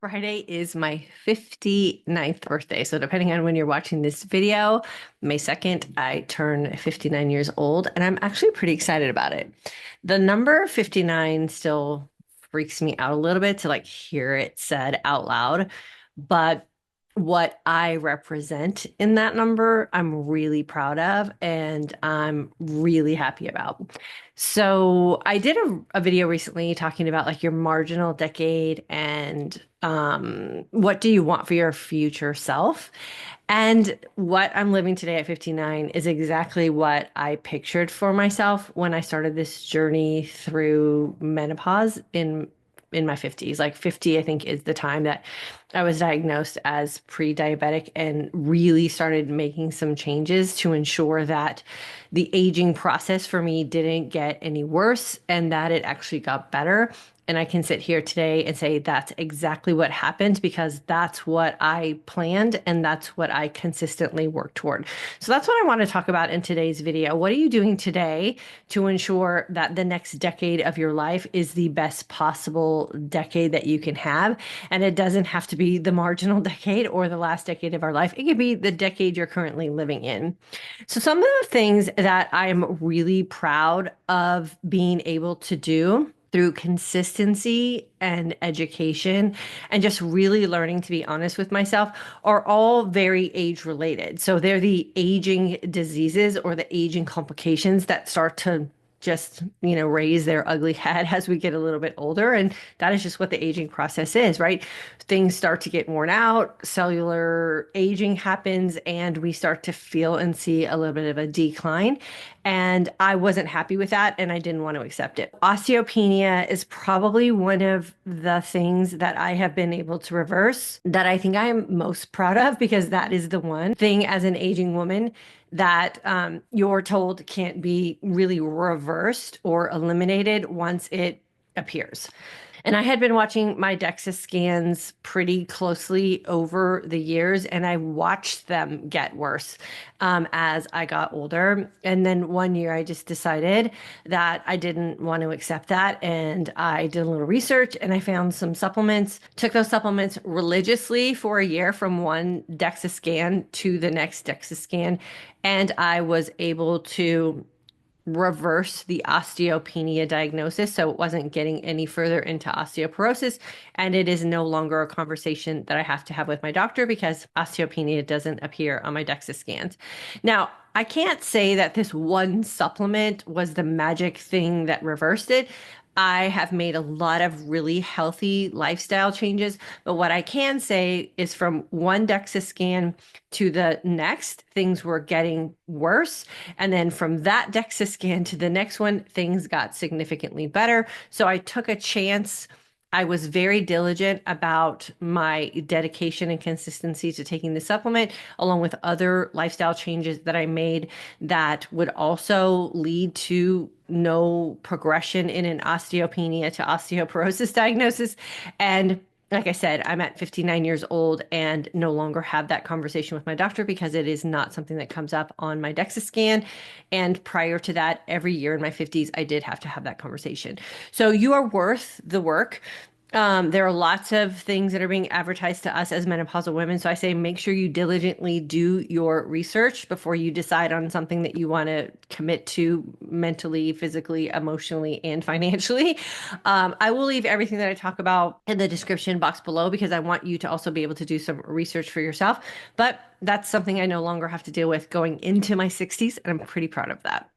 Friday is my 59th birthday. So depending on when you're watching this video, May 2nd, I turn 59 years old, and I'm actually pretty excited about it. The number 59 still freaks me out a little bit to like hear it said out loud, but what I represent in that number, I'm really proud of and I'm really happy about. So I did a video recently talking about like your marginal decade and what do you want for your future self? And what I'm living today at 59 is exactly what I pictured for myself when I started this journey through menopause in my 50s. Like 50, I think, is the time that I was diagnosed as pre-diabetic and really started making some changes to ensure that the aging process for me didn't get any worse and that it actually got better. And I can sit here today and say that's exactly what happened because that's what I planned and that's what I consistently worked toward. So that's what I want to talk about in today's video. What are you doing today to ensure that the next decade of your life is the best possible decade that you can have? And it doesn't have to be the marginal decade or the last decade of our life. It could be the decade you're currently living in. So some of the things that I'm really proud of being able to do through consistency and education and just really learning to be honest with myself are all very age related. So they're the aging diseases or the aging complications that start to just, raise their ugly head as we get a little bit older. And that is just what the aging process is, right? Things start to get worn out, cellular aging happens, and we start to feel and see a little bit of a decline. And I wasn't happy with that, and I didn't want to accept it. Osteopenia is probably one of the things that I have been able to reverse that I think I'm most proud of because that is the one thing as an aging woman that you're told can't be really reversed or eliminated once it appears. And I had been watching my DEXA scans pretty closely over the years, and I watched them get worse as I got older. And then one year, I just decided that I didn't want to accept that. And I did a little research and I found some supplements, took those supplements religiously for a year from one DEXA scan to the next DEXA scan. And I was able to reverse the osteopenia diagnosis. So it wasn't getting any further into osteoporosis. And it is no longer a conversation that I have to have with my doctor because osteopenia doesn't appear on my DEXA scans. Now, I can't say that this one supplement was the magic thing that reversed it. I have made a lot of really healthy lifestyle changes, but what I can say is from one DEXA scan to the next, things were getting worse. And then from that DEXA scan to the next one, things got significantly better. So I took a chance. I was very diligent about my dedication and consistency to taking the supplement, along with other lifestyle changes that I made that would also lead to no progression in an osteopenia to osteoporosis diagnosis. And like I said, I'm at 59 years old and no longer have that conversation with my doctor because it is not something that comes up on my DEXA scan. And prior to that, every year in my 50s, I did have to have that conversation. So you are worth the work. There are lots of things that are being advertised to us as menopausal women. So I say make sure you diligently do your research before you decide on something that you want to commit to mentally, physically, emotionally, and financially. I will leave everything that I talk about in the description box below because I want you to also be able to do some research for yourself. But that's something I no longer have to deal with going into my 60s, and I'm pretty proud of that.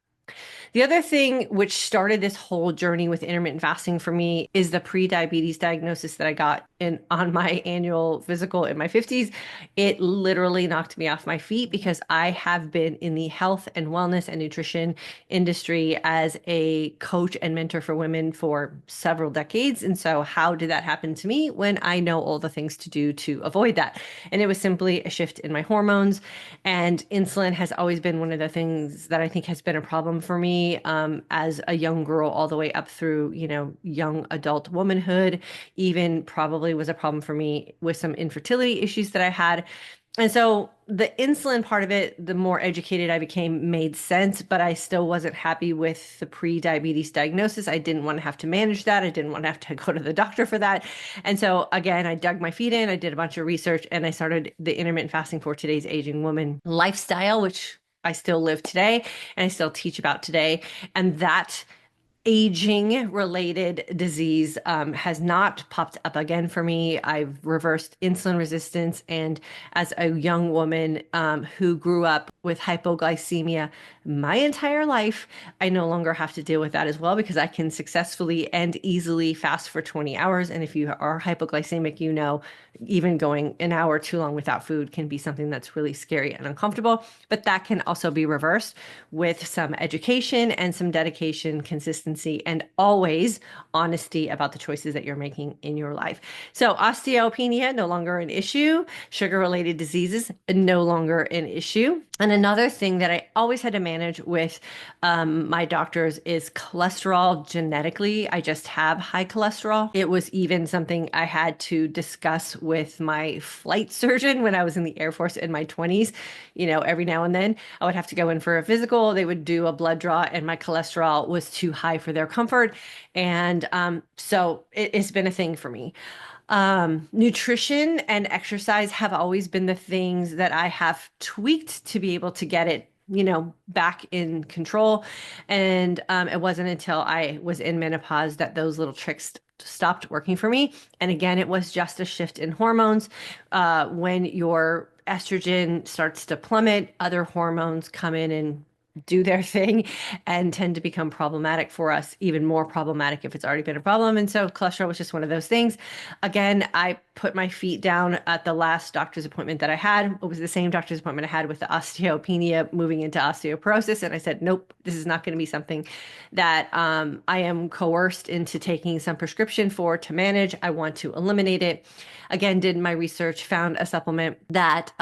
The other thing which started this whole journey with intermittent fasting for me is the pre-diabetes diagnosis that I got on my annual physical in my 50s. It literally knocked me off my feet because I have been in the health and wellness and nutrition industry as a coach and mentor for women for several decades. And so how did that happen to me when I know all the things to do to avoid that? And it was simply a shift in my hormones. And insulin has always been one of the things that I think has been a problem for me me as a young girl all the way up through, young adult womanhood. Even probably was a problem for me with some infertility issues that I had. And so the insulin part of it, the more educated I became, made sense, but I still wasn't happy with the pre-diabetes diagnosis. I didn't want to have to manage that. I didn't want to have to go to the doctor for that. And so again, I dug my feet in, I did a bunch of research, and I started the intermittent fasting for today's aging woman lifestyle, which I still live today and I still teach about today. And that aging related disease has not popped up again for me. I've reversed insulin resistance. And as a young woman who grew up with hypoglycemia my entire life, I no longer have to deal with that as well because I can successfully and easily fast for 20 hours. And if you are hypoglycemic, even going an hour too long without food can be something that's really scary and uncomfortable. But that can also be reversed with some education and some dedication, consistency, and always honesty about the choices that you're making in your life. So osteopenia, no longer an issue. Sugar-related diseases, no longer an issue. And another thing that I always had to manage with my doctors is cholesterol genetically. I just have high cholesterol. It was even something I had to discuss with my flight surgeon when I was in the Air Force in my 20s. Every now and then I would have to go in for a physical. They would do a blood draw, and my cholesterol was too high for their comfort. And so it's been a thing for me. Nutrition and exercise have always been the things that I have tweaked to be able to get it, back in control. And it wasn't until I was in menopause that those little tricks stopped working for me. And again, it was just a shift in hormones. When your estrogen starts to plummet, other hormones come in and do their thing and tend to become problematic for us, even more problematic if it's already been a problem. And so cholesterol was just one of those things. Again, I put my feet down at the last doctor's appointment that I had. It was the same doctor's appointment I had with the osteopenia moving into osteoporosis. And I said, nope, this is not going to be something that I am coerced into taking some prescription for to manage. I want to eliminate it. Again, did my research, found a supplement that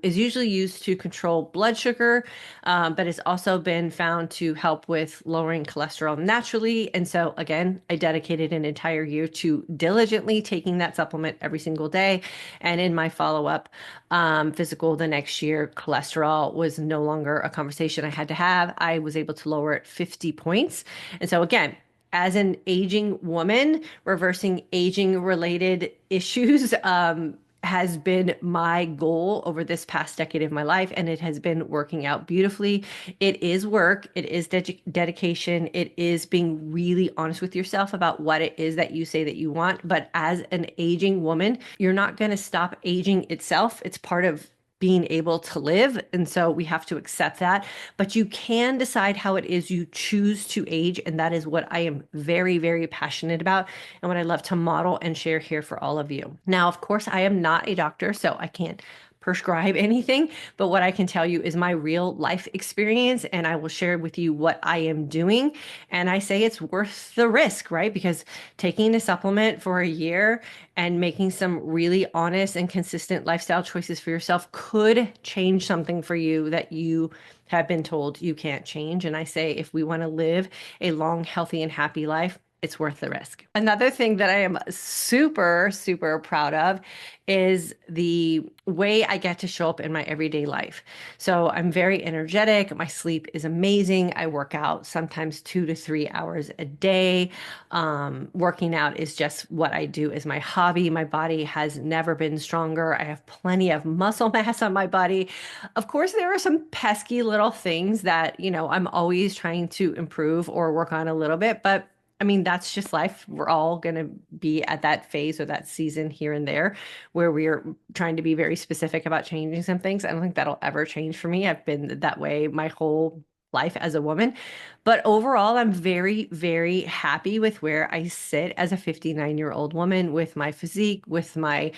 is usually used to control blood sugar, but has also been found to help with lowering cholesterol naturally. And so again, I dedicated an entire year to diligently taking that supplement every single day. And in my follow-up physical the next year, cholesterol was no longer a conversation I had to have. I was able to lower it 50 points. And so again, as an aging woman, reversing aging related issues has been my goal over this past decade of my life, and it has been working out beautifully. It is work, it is dedication, it is being really honest with yourself about what it is that you say that you want. But as an aging woman, you're not going to stop aging itself. It's part of being able to live. And so we have to accept that. But you can decide how it is you choose to age. And that is what I am very, very passionate about and what I love to model and share here for all of you. Now, of course, I am not a doctor, so I can't prescribe anything, but what I can tell you is my real life experience, and I will share with you what I am doing. And I say it's worth the risk, right? Because taking a supplement for a year and making some really honest and consistent lifestyle choices for yourself could change something for you that you have been told you can't change. And I say, if we want to live a long, healthy, and happy life, it's worth the risk. Another thing that I am super, super proud of is the way I get to show up in my everyday life. So I'm very energetic. My sleep is amazing. I work out sometimes 2 to 3 hours a day. Working out is just what I do as my hobby. My body has never been stronger. I have plenty of muscle mass on my body. Of course, there are some pesky little things that, I'm always trying to improve or work on a little bit, but I mean, that's just life. We're all going to be at that phase or that season here and there where we're trying to be very specific about changing some things. I don't think that'll ever change for me. I've been that way my whole life as a woman. But overall, I'm very, very happy with where I sit as a 59-year-old woman with my physique, with my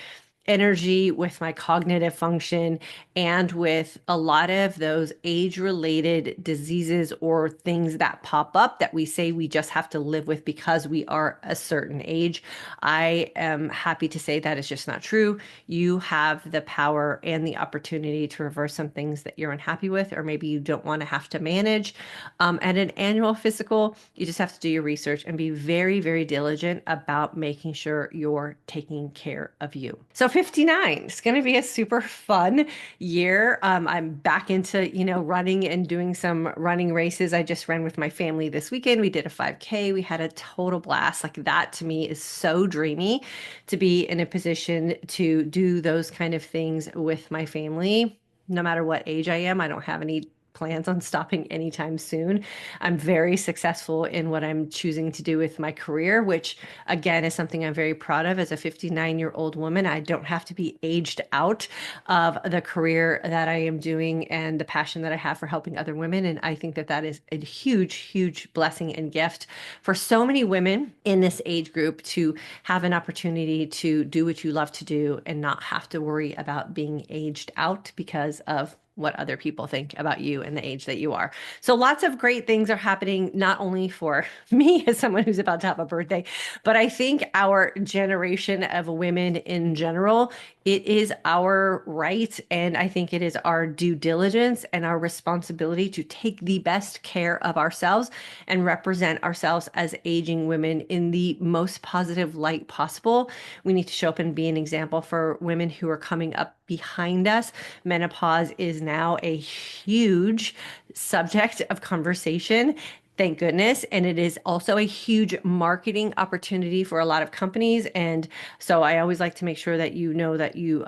energy, with my cognitive function, and with a lot of those age-related diseases or things that pop up that we say we just have to live with because we are a certain age. I am happy to say that is just not true. You have the power and the opportunity to reverse some things that you're unhappy with, or maybe you don't want to have to manage. At an annual physical, you just have to do your research and be very, very diligent about making sure you're taking care of you. So 59, it's going to be a super fun year. I'm back into, running and doing some running races. I just ran with my family this weekend. We did a 5K. We had a total blast. Like, that to me is so dreamy, to be in a position to do those kind of things with my family. No matter what age I am, I don't have any plans on stopping anytime soon. I'm very successful in what I'm choosing to do with my career, which again is something I'm very proud of as a 59-year-old woman. I don't have to be aged out of the career that I am doing and the passion that I have for helping other women. And I think that that is a huge, huge blessing and gift for so many women in this age group, to have an opportunity to do what you love to do and not have to worry about being aged out because of what other people think about you and the age that you are. So lots of great things are happening, not only for me as someone who's about to have a birthday, but I think our generation of women in general, it is our right, and I think it is our due diligence and our responsibility to take the best care of ourselves and represent ourselves as aging women in the most positive light possible. We need to show up and be an example for women who are coming up behind us. Menopause is now a huge subject of conversation. Thank goodness. And it is also a huge marketing opportunity for a lot of companies. And so I always like to make sure that you know that you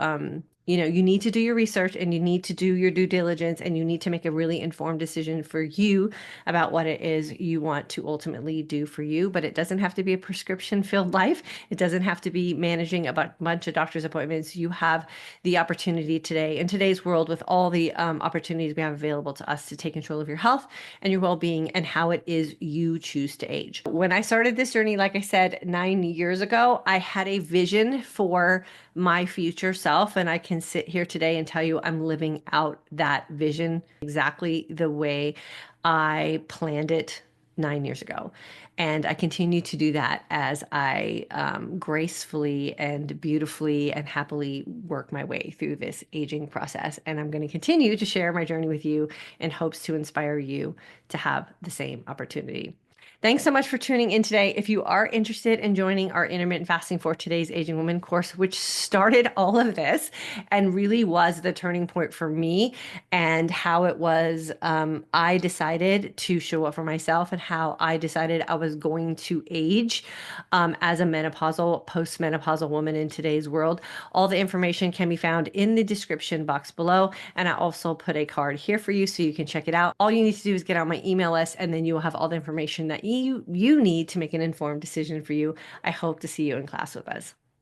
need to do your research and you need to do your due diligence, and you need to make a really informed decision for you about what it is you want to ultimately do for you. But it doesn't have to be a prescription-filled life. It doesn't have to be managing a bunch of doctor's appointments. You have the opportunity today, in today's world, with all the opportunities we have available to us, to take control of your health and your well-being and how it is you choose to age. When I started this journey, like I said, 9 years ago, I had a vision for my future self, and I can sit here today and tell you I'm living out that vision exactly the way I planned it 9 years ago. And I continue to do that as I gracefully and beautifully and happily work my way through this aging process. And I'm going to continue to share my journey with you in hopes to inspire you to have the same opportunity. Thanks so much for tuning in today. If you are interested in joining our Intermittent Fasting for Today's Aging Woman course, which started all of this and really was the turning point for me, and how it was I decided to show up for myself, and how I decided I was going to age as a post-menopausal woman in today's world. All the information can be found in the description box below, and I also put a card here for you so you can check it out. All you need to do is get on my email list, and then you will have all the information that you need to make an informed decision for you. I hope to see you in class with us.